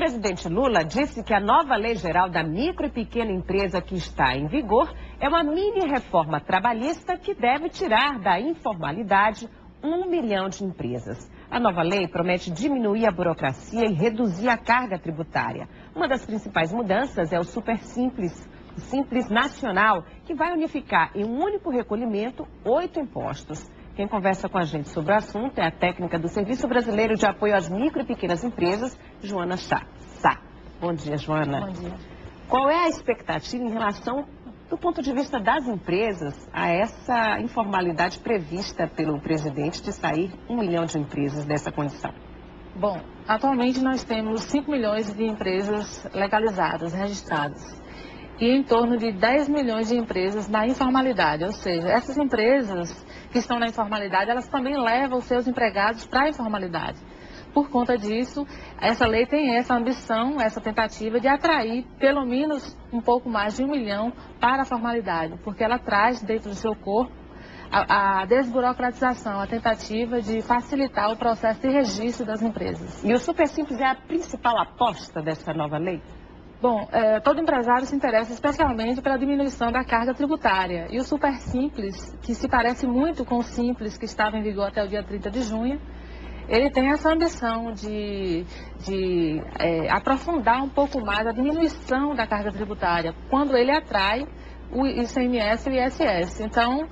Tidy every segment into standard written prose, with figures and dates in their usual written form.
presidente Lula disse que a nova Lei Geral da Micro e Pequena Empresa que está em vigor é uma mini reforma trabalhista que deve tirar da informalidade 1 milhão de empresas. A nova lei promete diminuir a burocracia e reduzir a carga tributária. Uma das principais mudanças é o Super Simples, o Simples Nacional, que vai unificar em um único recolhimento 8 impostos. Quem conversa com a gente sobre o assunto é a técnica do Serviço Brasileiro de Apoio às Micro e Pequenas Empresas, Joana Sá. Bom dia, Joana. Bom dia. Qual é a expectativa em relação, do ponto de vista das empresas, a essa informalidade prevista pelo presidente de sair 1 milhão de empresas dessa condição? Bom, atualmente nós temos 5 milhões de empresas legalizadas, registradas. E em torno de 10 milhões de empresas na informalidade, ou seja, essas empresas que estão na informalidade, elas também levam os seus empregados para a informalidade. Por conta disso, essa lei tem essa ambição, essa tentativa de atrair pelo menos um pouco mais de 1 milhão para a formalidade, porque ela traz dentro do seu corpo a desburocratização, a tentativa de facilitar o processo de registro das empresas. E o Super Simples é a principal aposta dessa nova lei? Bom, todo empresário se interessa especialmente pela diminuição da carga tributária. E o Super Simples, que se parece muito com o Simples que estava em vigor até o dia 30 de junho, ele tem essa ambição de aprofundar um pouco mais a diminuição da carga tributária, quando ele atrai o ICMS e o ISS. Então,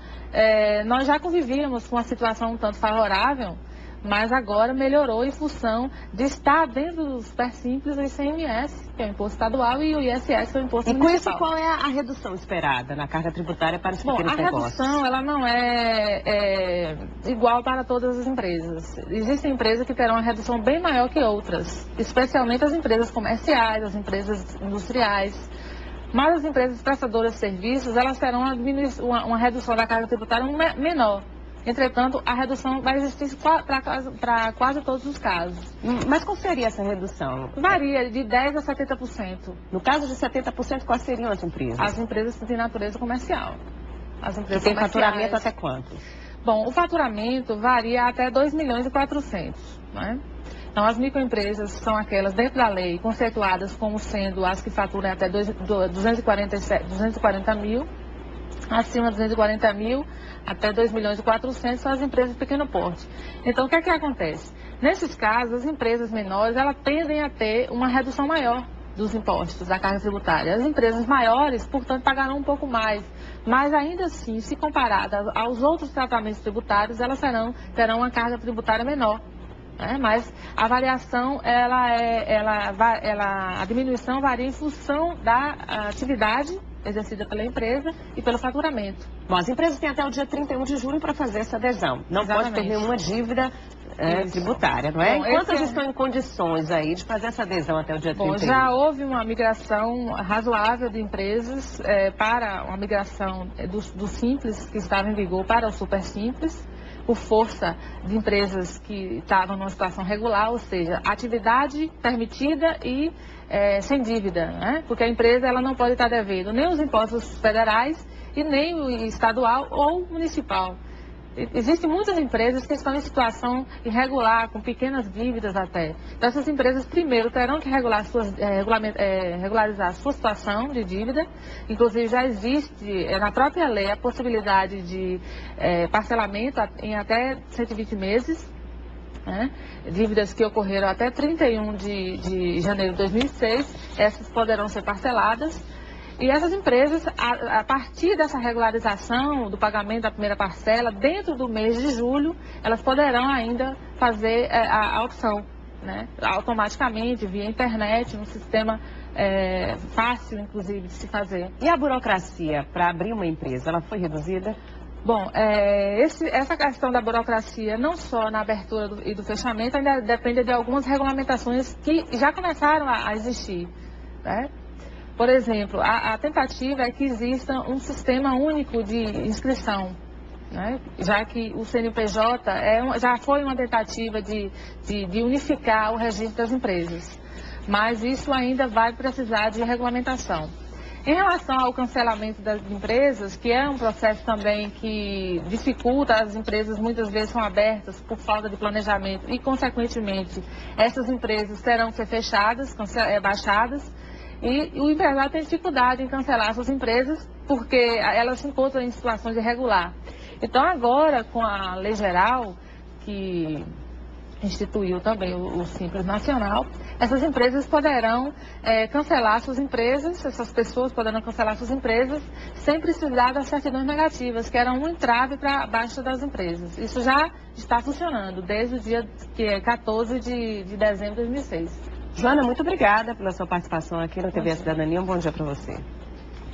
nós já convivíamos com uma situação um tanto favorável, mas agora melhorou em função de estar dentro do Super Simples o ICMS, que é o imposto estadual, e o ISS, que é o imposto municipal. E com isso, qual é a redução esperada na carga tributária para os pequenos negócios? A redução ela não é igual para todas as empresas. Existem empresas que terão uma redução bem maior que outras, especialmente as empresas comerciais, as empresas industriais. Mas as empresas prestadoras de serviços, elas terão uma redução da carga tributária menor. Entretanto, a redução vai existir para quase todos os casos. Mas qual seria essa redução? Varia de 10% a 70%. No caso de 70%, quais seriam as empresas? As empresas que têm natureza comercial. As empresas têm faturamento até quanto? Bom, o faturamento varia até 2 milhões e 400, né? Então, as microempresas são aquelas dentro da lei conceituadas como sendo as que faturam até 240 mil. Acima de 240 mil, até 2 milhões e 400 são as empresas de pequeno porte. Então, o que é que acontece? Nesses casos, as empresas menores, elas tendem a ter uma redução maior dos impostos, da carga tributária. As empresas maiores, portanto, pagarão um pouco mais. Mas, ainda assim, se comparada aos outros tratamentos tributários, elas terão uma carga tributária menor. Mas a variação, a diminuição varia em função da atividade exercida pela empresa e pelo faturamento. Bom, as empresas têm até o dia 31 de julho para fazer essa adesão. Não pode ter nenhuma dívida tributária, não é? Quantas estão em condições aí de fazer essa adesão até o dia 31? Bom, já houve uma migração razoável de empresas para uma migração do Simples, que estava em vigor, para o Super Simples, por força de empresas que estavam numa situação regular, ou seja, atividade permitida e sem dívida, né? Porque a empresa ela não pode estar devendo nem os impostos federais e nem o estadual ou municipal. Existem muitas empresas que estão em situação irregular, com pequenas dívidas até. Então, essas empresas, primeiro, terão que regularizar a sua situação de dívida. Inclusive, já existe na própria lei a possibilidade de parcelamento em até 120 meses. Dívidas que ocorreram até 31 de janeiro de 2006, essas poderão ser parceladas. E essas empresas, a partir dessa regularização do pagamento da primeira parcela, dentro do mês de julho, elas poderão ainda fazer a opção, né? Automaticamente, via internet, um sistema fácil, inclusive, de se fazer. E a burocracia para abrir uma empresa, ela foi reduzida? Bom, essa questão da burocracia, não só na abertura e do fechamento, ainda depende de algumas regulamentações que já começaram a existir, né? Por exemplo, a tentativa é que exista um sistema único de inscrição, né? Já que o CNPJ já foi uma tentativa de unificar o registro das empresas, mas isso ainda vai precisar de regulamentação. Em relação ao cancelamento das empresas, que é um processo também que dificulta, as empresas muitas vezes são abertas por falta de planejamento e, consequentemente, essas empresas terão que ser fechadas, baixadas, e o empresário tem dificuldade em cancelar suas empresas porque elas se encontram em situações irregulares. Então, agora, com a lei geral, que instituiu também o Simples Nacional, essas empresas poderão cancelar suas empresas, essas pessoas poderão cancelar suas empresas sem precisar das certidões negativas, que eram um entrave para a baixa das empresas. Isso já está funcionando desde o dia 14 de dezembro de 2006. Joana, muito obrigada pela sua participação aqui na TV Cidadania. Um bom dia para você.